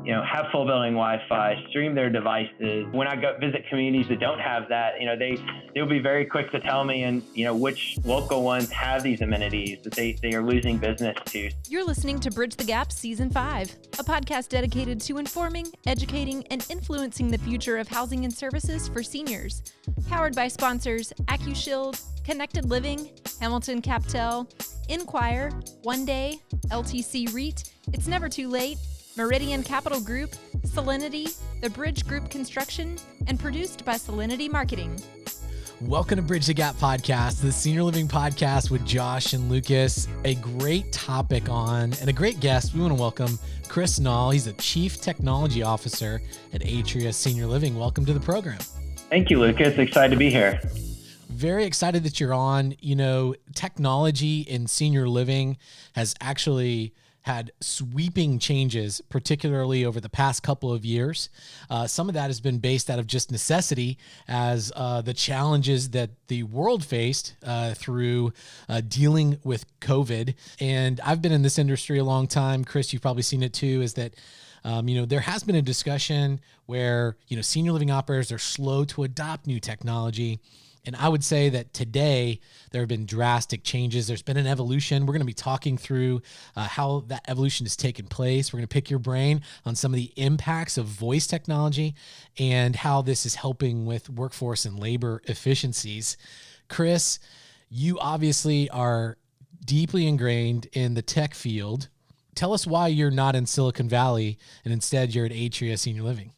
have full building Wi-Fi, stream their devices. When I go visit communities that don't have that, they'll be very quick to tell me, and which local ones have these amenities that they are losing business to. You're listening to Bridge the Gap Season 5, a podcast dedicated to informing, educating, and influencing the future of housing and services for seniors. Powered by sponsors AccuShield, Connected Living, Hamilton Captel, Inquire, One Day, LTC REIT, It's Never Too Late, Meridian Capital Group, Solinity, The Bridge Group Construction, and produced by Solinity Marketing. Welcome to Bridge the Gap Podcast, the Senior Living Podcast with Josh and Lucas. A great topic on, and a great guest. We want to welcome Chris Nall. He's the Chief Technology Officer at Atria Senior Living. Welcome to the program. Thank you, Lucas. Excited to be here. Very excited that you're on. Technology in senior living has actually had sweeping changes, particularly over the past couple of years. Some of that has been based out of just necessity as the challenges that the world faced through dealing with COVID. And I've been in this industry a long time. Chris, you've probably seen it too, is that there has been a discussion where, senior living operators are slow to adopt new technology. And I would say that today there have been drastic changes. There's been an evolution. We're going to be talking through how that evolution has taken place. We're going to pick your brain on some of the impacts of voice technology and how this is helping with workforce and labor efficiencies. Chris, you obviously are deeply ingrained in the tech field. Tell us why you're not in Silicon Valley and instead you're at Atria Senior Living.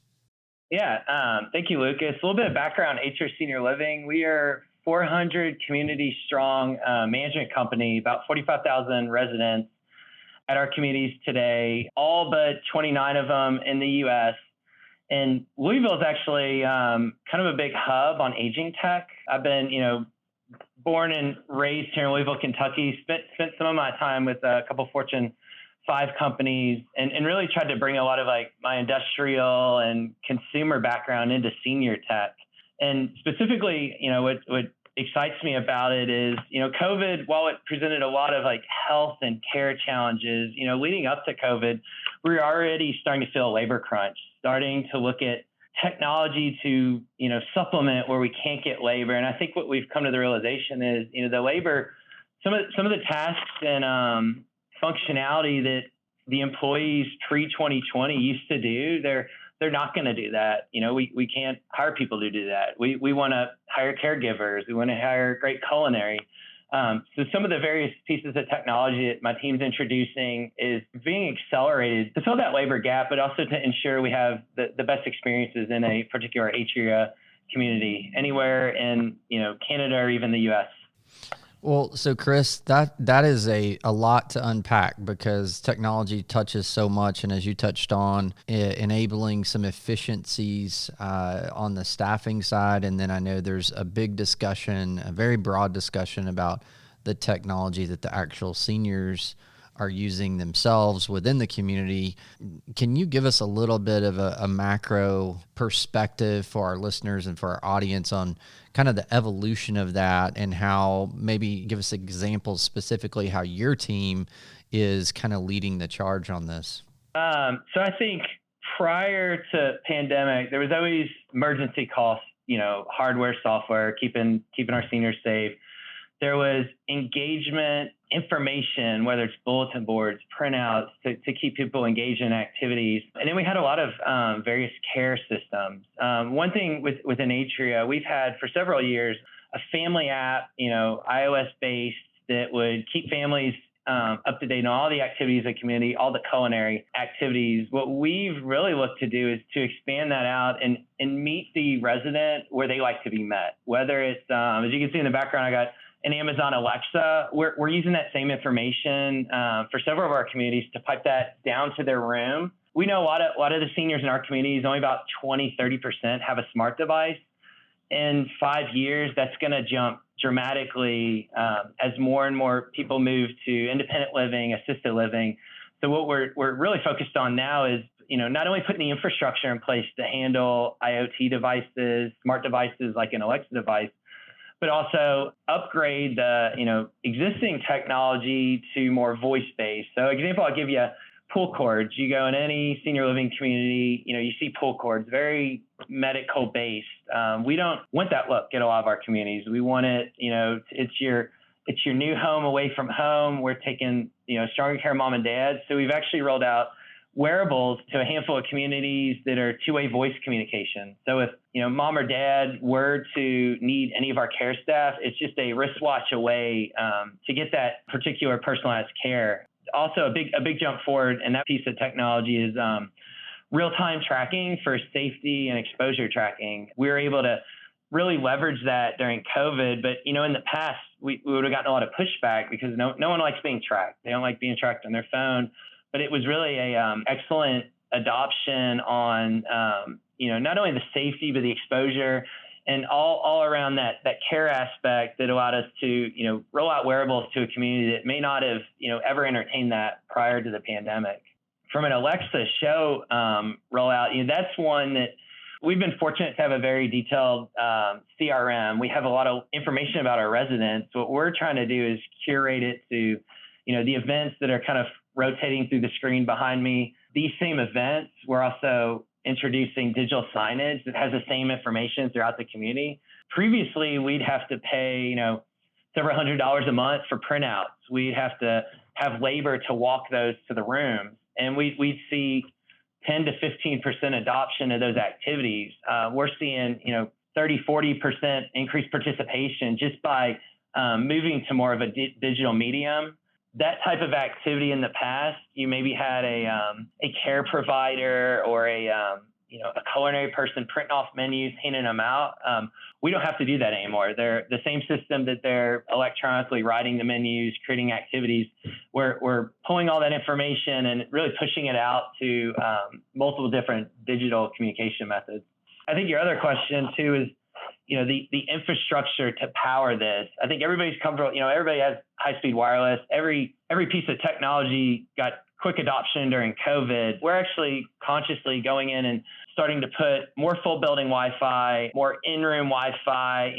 Yeah, thank you, Lucas. A little bit of background, Atria Senior Living. We are 400 community strong management company, about 45,000 residents at our communities today, all but 29 of them in the U.S. And Louisville is actually kind of a big hub on aging tech. I've been, born and raised here in Louisville, Kentucky, spent some of my time with a couple Fortune 5 companies and really tried to bring a lot of my industrial and consumer background into senior tech. And specifically, what excites me about it is, COVID, while it presented a lot of health and care challenges, leading up to COVID, we were already starting to feel a labor crunch, starting to look at technology to, supplement where we can't get labor. And I think what we've come to the realization is, the labor, some of the tasks and, functionality that the employees pre-2020 used to do, they're not going to do that. We can't hire people to do that. We want to hire caregivers. We want to hire great culinary. So some of the various pieces of technology that my team's introducing is being accelerated to fill that labor gap, but also to ensure we have the best experiences in a particular Atria community, anywhere in Canada or even the U.S. Well, so Chris, that is a lot to unpack because technology touches so much. And as you touched on, enabling some efficiencies on the staffing side. And then I know there's a big discussion, a very broad discussion about the technology that the actual seniors are using themselves within the community. Can you give us a little bit of a macro perspective for our listeners and for our audience on kind of the evolution of that and how maybe give us examples specifically how your team is kind of leading the charge on this? So I think prior to pandemic, there was always emergency costs, hardware, software, keeping our seniors safe. There was engagement, information, whether it's bulletin boards, printouts, to keep people engaged in activities. And then we had a lot of various care systems. One thing within Atria, we've had for several years a family app, iOS-based, that would keep families up to date on all the activities of the community, all the culinary activities. What we've really looked to do is to expand that out and meet the resident where they like to be met. Whether it's, as you can see in the background, I got an Amazon Alexa. We're using that same information for several of our communities to pipe that down to their room. We know a lot of the seniors in our communities, only about 20-30% have a smart device. In 5 years, that's going to jump dramatically as more and more people move to independent living, assisted living. So what we're really focused on now is, not only putting the infrastructure in place to handle IoT devices, smart devices like an Alexa device, but also upgrade the existing technology to more voice-based. So example I'll give you, pull cords. You go in any senior living community, you see pull cords, very medical based. We don't want that look at a lot of our communities. We want it, it's your new home away from home. We're taking, stronger care of mom and dad. So we've actually rolled out wearables to a handful of communities that are two-way voice communication. So if, mom or dad were to need any of our care staff, it's just a wristwatch away to get that particular personalized care. Also, a big jump forward in that piece of technology is real-time tracking for safety and exposure tracking. We were able to really leverage that during COVID, but in the past we would have gotten a lot of pushback because no one likes being tracked. They don't like being tracked on their phone. But it was really a excellent adoption on not only the safety but the exposure and all around that care aspect that allowed us to roll out wearables to a community that may not have ever entertained that prior to the pandemic. From an Alexa show rollout, that's one that we've been fortunate to have a very detailed CRM. We have a lot of information about our residents. What we're trying to do is curate it to the events that are kind of rotating through the screen behind me. These same events, we're also introducing digital signage that has the same information throughout the community. Previously, we'd have to pay, several $100s a month for printouts. We'd have to have labor to walk those to the rooms. And we'd see 10 to 15% adoption of those activities. We're seeing, 30-40% increased participation just by moving to more of a digital medium. That type of activity in the past, you maybe had a care provider or a culinary person printing off menus, handing them out. We don't have to do that anymore. They're the same system that they're electronically writing the menus, creating activities. We're pulling all that information and really pushing it out to multiple different digital communication methods. I think your other question too is, the infrastructure to power this. I think everybody's comfortable, everybody has high-speed wireless. Every piece of technology got quick adoption during COVID. We're actually consciously going in and starting to put more full building Wi-Fi, more in-room Wi-Fi.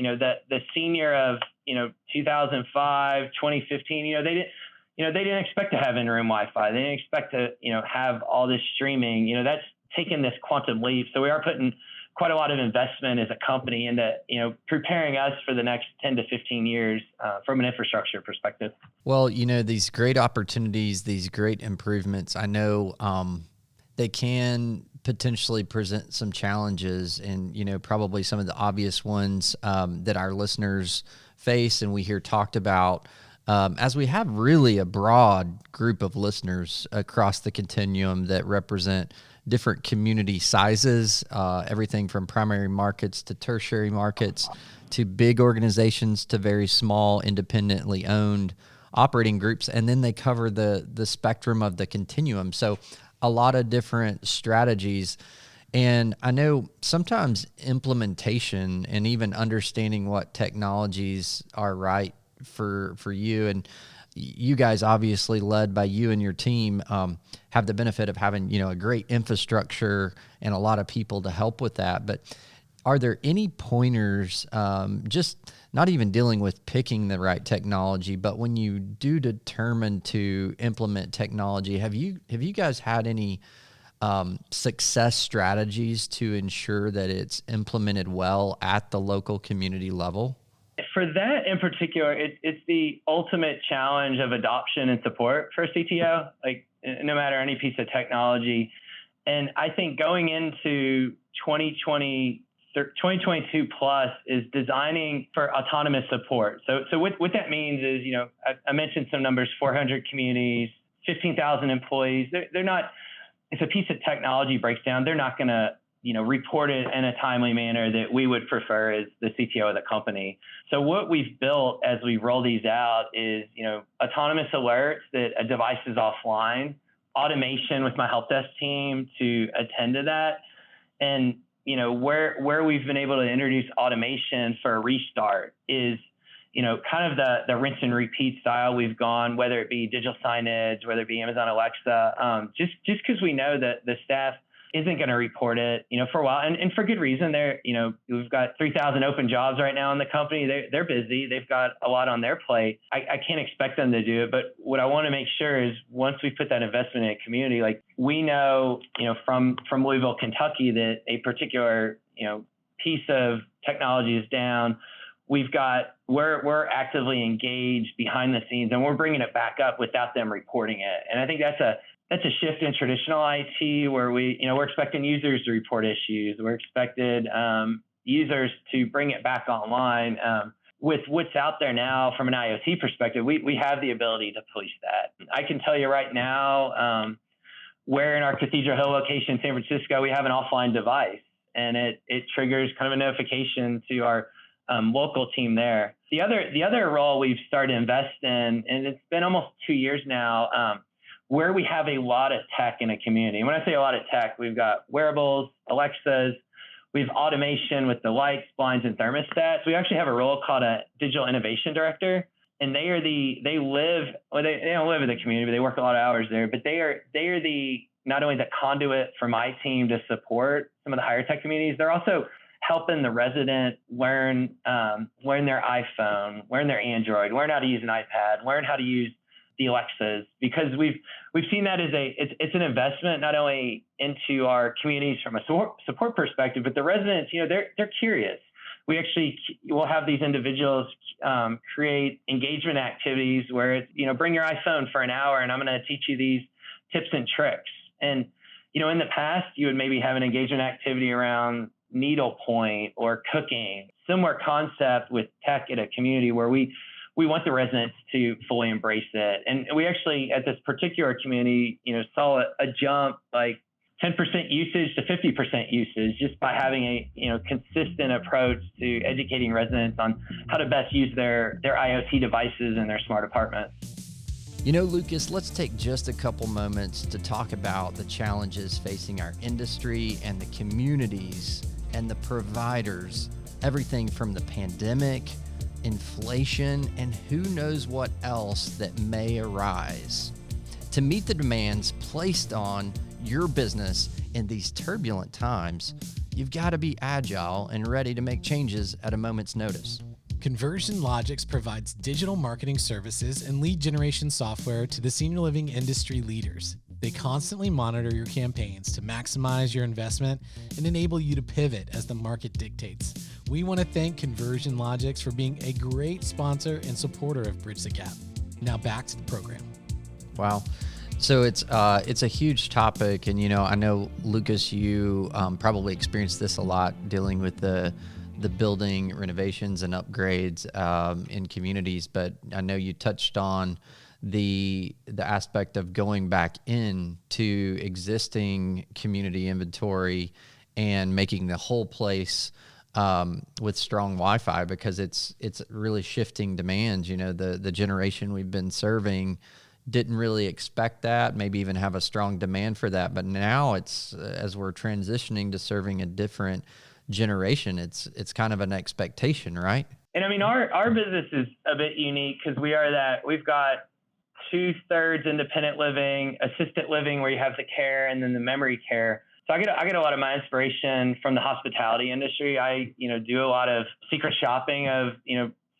The senior of 2005, 2015, they didn't expect to have in-room Wi-Fi. They didn't expect to have all this streaming. That's taken this quantum leap. So we are putting quite a lot of investment as a company into preparing us for the next 10 to 15 years from an infrastructure perspective. Well, these great opportunities, these great improvements, I know they can potentially present some challenges, and probably some of the obvious ones that our listeners face and we hear talked about. As we have really a broad group of listeners across the continuum that represent different community sizes, everything from primary markets to tertiary markets to big organizations to very small, independently owned operating groups. And then they cover the spectrum of the continuum. So a lot of different strategies. And I know sometimes implementation and even understanding what technologies are right for you, and you guys obviously led by you and your team have the benefit of having a great infrastructure and a lot of people to help with that. But are there any pointers, just not even dealing with picking the right technology, but when you do determine to implement technology, have you guys had any success strategies to ensure that it's implemented well at the local community level? For that in particular, it's the ultimate challenge of adoption and support for CTO, like no matter any piece of technology. And I think going into 2022 plus is designing for autonomous support. So what that means is, I mentioned some numbers, 400 communities, 15,000 employees. They're not, if a piece of technology breaks down, they're not going to report it in a timely manner that we would prefer as the CTO of the company. So what we've built as we roll these out is, autonomous alerts that a device is offline, automation with my help desk team to attend to that. And, where we've been able to introduce automation for a restart is, kind of the rinse and repeat style we've gone, whether it be digital signage, whether it be Amazon Alexa, just because we know that the staff, isn't going to report it, for a while, and for good reason. We've got 3,000 open jobs right now in the company. They're busy. They've got a lot on their plate. I can't expect them to do it, but what I want to make sure is once we put that investment in a community, like we know, from Louisville, Kentucky, that a particular, piece of technology is down. We're actively engaged behind the scenes, and we're bringing it back up without them reporting it. And I think that's a shift in traditional IT where we're expecting users to report issues. We're expected users to bring it back online. With what's out there now from an IoT perspective, we have the ability to police that. I can tell you right now, where in our Cathedral Hill location in San Francisco, we have an offline device, and it triggers kind of a notification to our local team there. The other role we've started to invest in, and it's been almost 2 years now, where we have a lot of tech in a community. And when I say a lot of tech, we've got wearables, Alexas, we have automation with the lights, blinds, and thermostats. We actually have a role called a digital innovation director, and they don't live in the community, but they work a lot of hours there. But they are not only the conduit for my team to support some of the higher tech communities, they're also helping the resident learn their iPhone, learn their Android, learn how to use an iPad, learn how to use the Alexas, because we've seen that as it's an investment not only into our communities from a support perspective, but the residents, they're curious. We actually will have these individuals create engagement activities where it's, bring your iPhone for an hour and I'm going to teach you these tips and tricks. And, in the past, you would maybe have an engagement activity around needlepoint or cooking, similar concept with tech in a community where we want the residents to fully embrace it. And we actually, at this particular community, saw a jump like 10% usage to 50% usage just by having a consistent approach to educating residents on how to best use their IoT devices in their smart apartments. Lucas, let's take just a couple moments to talk about the challenges facing our industry and the communities and the providers, everything from the pandemic, inflation, and who knows what else that may arise. To meet the demands placed on your business in these turbulent times, you've got to be agile and ready to make changes at a moment's notice. Conversion Logics provides digital marketing services and lead generation software to the senior living industry leaders. They constantly monitor your campaigns to maximize your investment and enable you to pivot as the market dictates. We want to thank Conversion Logics for being a great sponsor and supporter of Bridge the Gap. Now back to the program. Wow. So it's a huge topic, and I know, Lucas, you probably experienced this a lot dealing with the building renovations and upgrades in communities, but I know you touched on the aspect of going back into existing community inventory and making the whole place with strong Wi-Fi, because it's really shifting demands. The generation we've been serving didn't really expect that, maybe even have a strong demand for that. But now it's, as we're transitioning to serving a different generation, it's kind of an expectation, right? And I mean, our business is a bit unique because we've got 2/3 independent living, assisted living, where you have the care, and then the memory care. So I get a lot of my inspiration from the hospitality industry. I do a lot of secret shopping of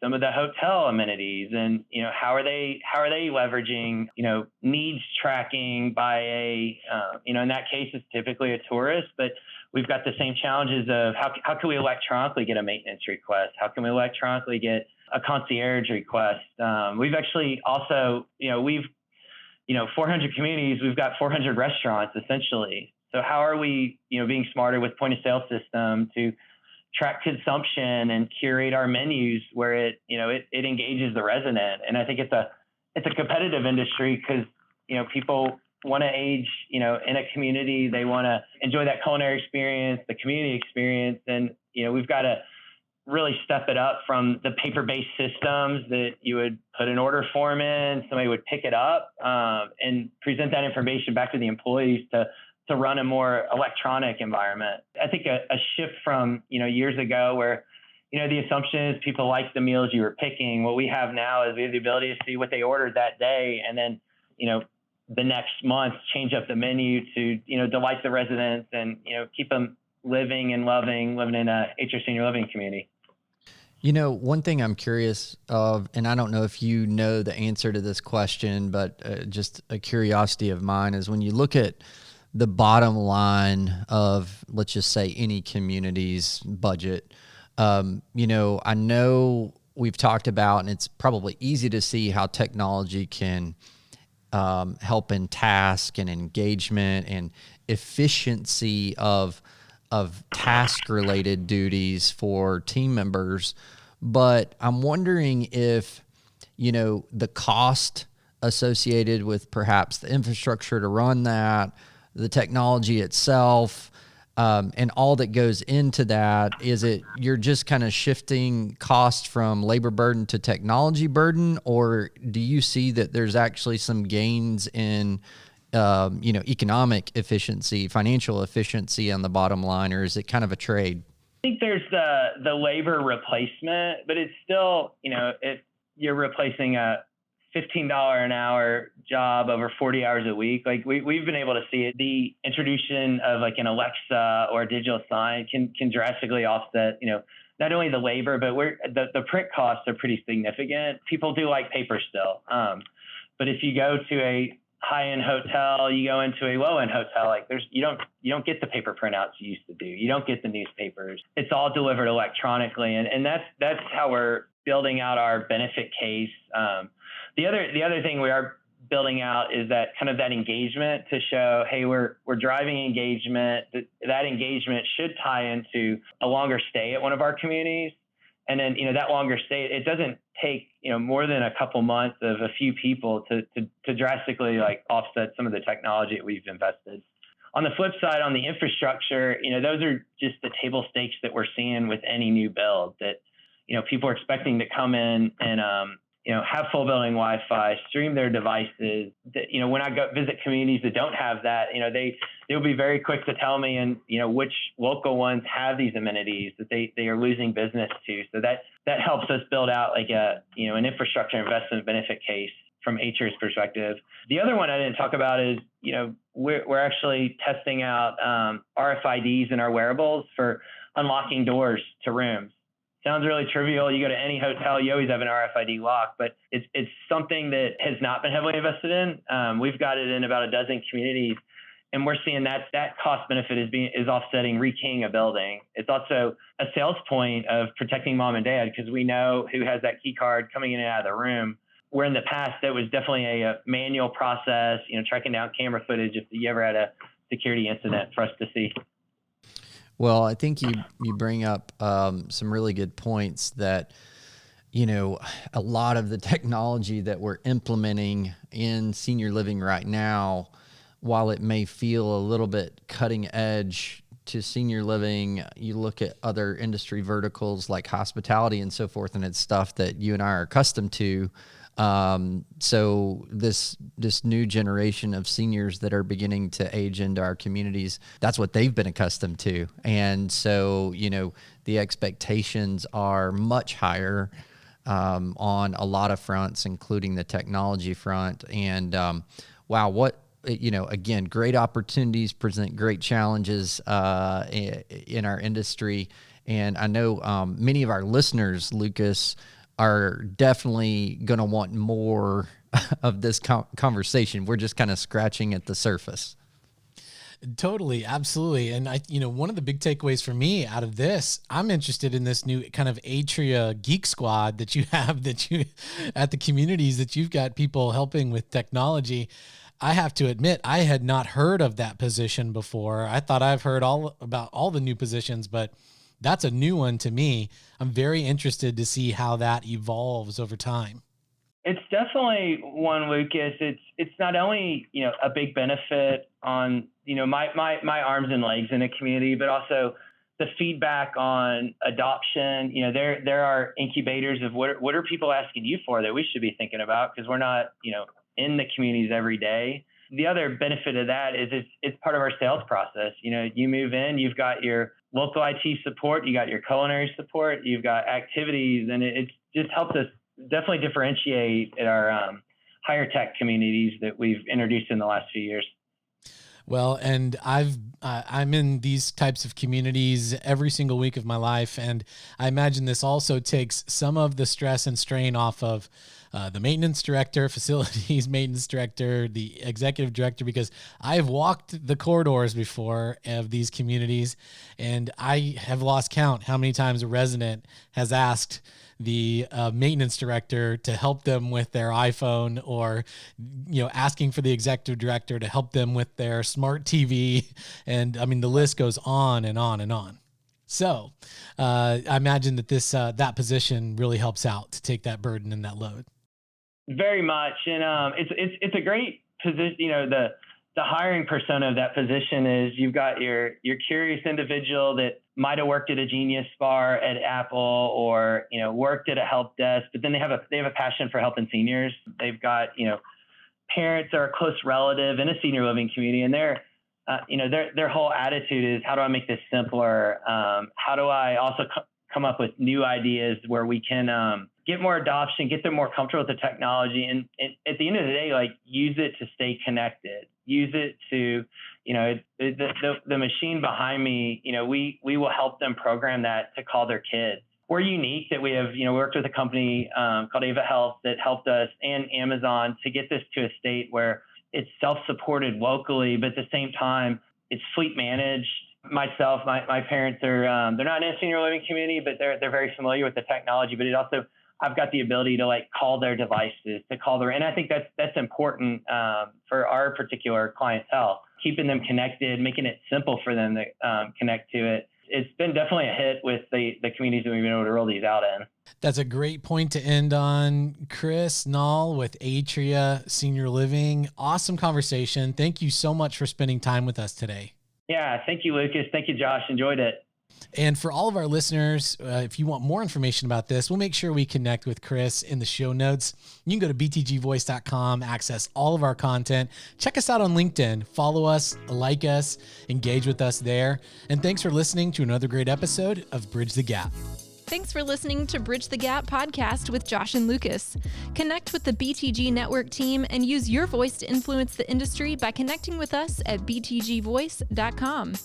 some of the hotel amenities, and how are they leveraging needs tracking by in that case it's typically a tourist, but we've got the same challenges of how can we electronically get a maintenance request? How can we electronically get a concierge request? We've actually also 400 communities. We've got 400 restaurants essentially. So how are we being smarter with point of sale system to track consumption and curate our menus where it engages the resident? And I think it's a competitive industry because people want to age in a community. They want to enjoy that culinary experience, the community experience, and we've got to really step it up from the paper-based systems that you would put an order form in, somebody would pick it up and present that information back to the employees to run a more electronic environment. I think a shift from, years ago where, the assumption is people like the meals you were picking. What we have now is we have the ability to see what they ordered that day and then, the next month change up the menu to, delight the residents and, keep them living and living in a Atria Senior Living community. One thing I'm curious of, and I don't know if you know the answer to this question, but just a curiosity of mine is when you look at the bottom line of, let's just say, any community's budget, I know we've talked about, and it's probably easy to see how technology can help in task and engagement and efficiency of task-related duties for team members. But I'm wondering if, the cost associated with perhaps the infrastructure to run that, the technology itself, and all that goes into that, is it you're just kind of shifting cost from labor burden to technology burden, or do you see that there's actually some gains in economic efficiency, financial efficiency on the bottom line, or is it kind of a trade? I think there's the labor replacement, but it's still, if you're replacing a $15 an hour job over 40 hours a week, like we've been able to see it. The introduction of like an Alexa or a digital sign can drastically offset, not only the labor, but the print costs are pretty significant. People do like paper still. But if you go to a high-end hotel, you go into a low-end hotel, like you don't get the paper printouts you used to do. You don't get the newspapers. It's all delivered electronically. And that's how we're building out our benefit case. The other thing we are building out is that kind of that engagement to show, hey, we're driving engagement. That engagement should tie into a longer stay at one of our communities. And then, that longer stay, it doesn't take, more than a couple months of a few people to drastically like offset some of the technology that we've invested. On the flip side, on the infrastructure, those are just the table stakes that we're seeing with any new build that, people are expecting to come in and, have full building Wi-Fi, stream their devices. That, when I go visit communities that don't have that, they'll be very quick to tell me, and which local ones have these amenities that they are losing business to. So that helps us build out like an infrastructure investment benefit case from Atria's perspective. The other one I didn't talk about is we're actually testing out RFIDs in our wearables for unlocking doors to rooms. Sounds really trivial. You go to any hotel, you always have an RFID lock, but it's something that has not been heavily invested in. We've got it in about a dozen communities, and we're seeing that cost benefit is offsetting rekeying a building. It's also a sales point of protecting mom and dad because we know who has that key card coming in and out of the room. Where in the past, that was definitely a manual process, tracking down camera footage if you ever had a security incident for us to see. Well, I think you bring up some really good points that, a lot of the technology that we're implementing in senior living right now, while it may feel a little bit cutting edge to senior living, you look at other industry verticals like hospitality and so forth, and it's stuff that you and I are accustomed to. So this new generation of seniors that are beginning to age into our communities, that's what they've been accustomed to. And so, the expectations are much higher, on a lot of fronts, including the technology front. And, wow, what, again, great opportunities present great challenges, in our industry. And I know, many of our listeners, Lucas, are definitely going to want more of this conversation. We're just kind of scratching at the surface. Totally. Absolutely. And one of the big takeaways for me out of this, I'm interested in this new kind of Atria Geek Squad that you have, at the communities that you've got people helping with technology. I have to admit, I had not heard of that position before. I thought I've heard about all the new positions, but that's a new one to me. I'm very interested to see how that evolves over time. It's definitely one, Lucas. It's not only, a big benefit on, my arms and legs in a community, but also the feedback on adoption. There are incubators of what are people asking you for that we should be thinking about because we're not, in the communities every day. The other benefit of that is it's part of our sales process. You move in, you've got your local IT support, you got your culinary support, you've got activities, and it just helps us definitely differentiate our higher tech communities that we've introduced in the last few years. Well, and I'm in these types of communities every single week of my life, and I imagine this also takes some of the stress and strain off of the maintenance director, facilities maintenance director, the executive director, because I've walked the corridors before of these communities, and I have lost count how many times a resident has asked the maintenance director to help them with their iPhone, or, asking for the executive director to help them with their smart TV. And I mean, the list goes on and on and on. So I imagine that that position really helps out to take that burden and that load. Very much. And it's a great position. The hiring persona of that position is you've got your curious individual that might have worked at a Genius Bar at Apple, or worked at a help desk, but then they have a passion for helping seniors. They've got parents or a close relative in a senior living community, and their whole attitude is, how do I make this simpler? How do I also come up with new ideas where we can get more adoption, get them more comfortable with the technology, and at the end of the day, use it to stay connected. Use it to, the machine behind me, we will help them program that to call their kids. We're unique that we have, worked with a company called Ava Health that helped us, and Amazon, to get this to a state where it's self-supported locally, but at the same time, it's fleet managed. Myself, my parents are, they're not in a senior living community, but they're very familiar with the technology, but I've got the ability to call their devices, and I think that's important for our particular clientele, keeping them connected, making it simple for them to connect to it. It's been definitely a hit with the communities that we've been able to roll these out in. That's a great point to end on. Chris Nall with Atria Senior Living. Awesome conversation. Thank you so much for spending time with us today. Yeah, thank you, Lucas. Thank you, Josh. Enjoyed it. And for all of our listeners, if you want more information about this, we'll make sure we connect with Chris in the show notes. You can go to btgvoice.com, access all of our content. Check us out on LinkedIn. Follow us, like us, engage with us there. And thanks for listening to another great episode of Bridge the Gap. Thanks for listening to Bridge the Gap podcast with Josh and Lucas. Connect with the BTG Network team and use your voice to influence the industry by connecting with us at btgvoice.com.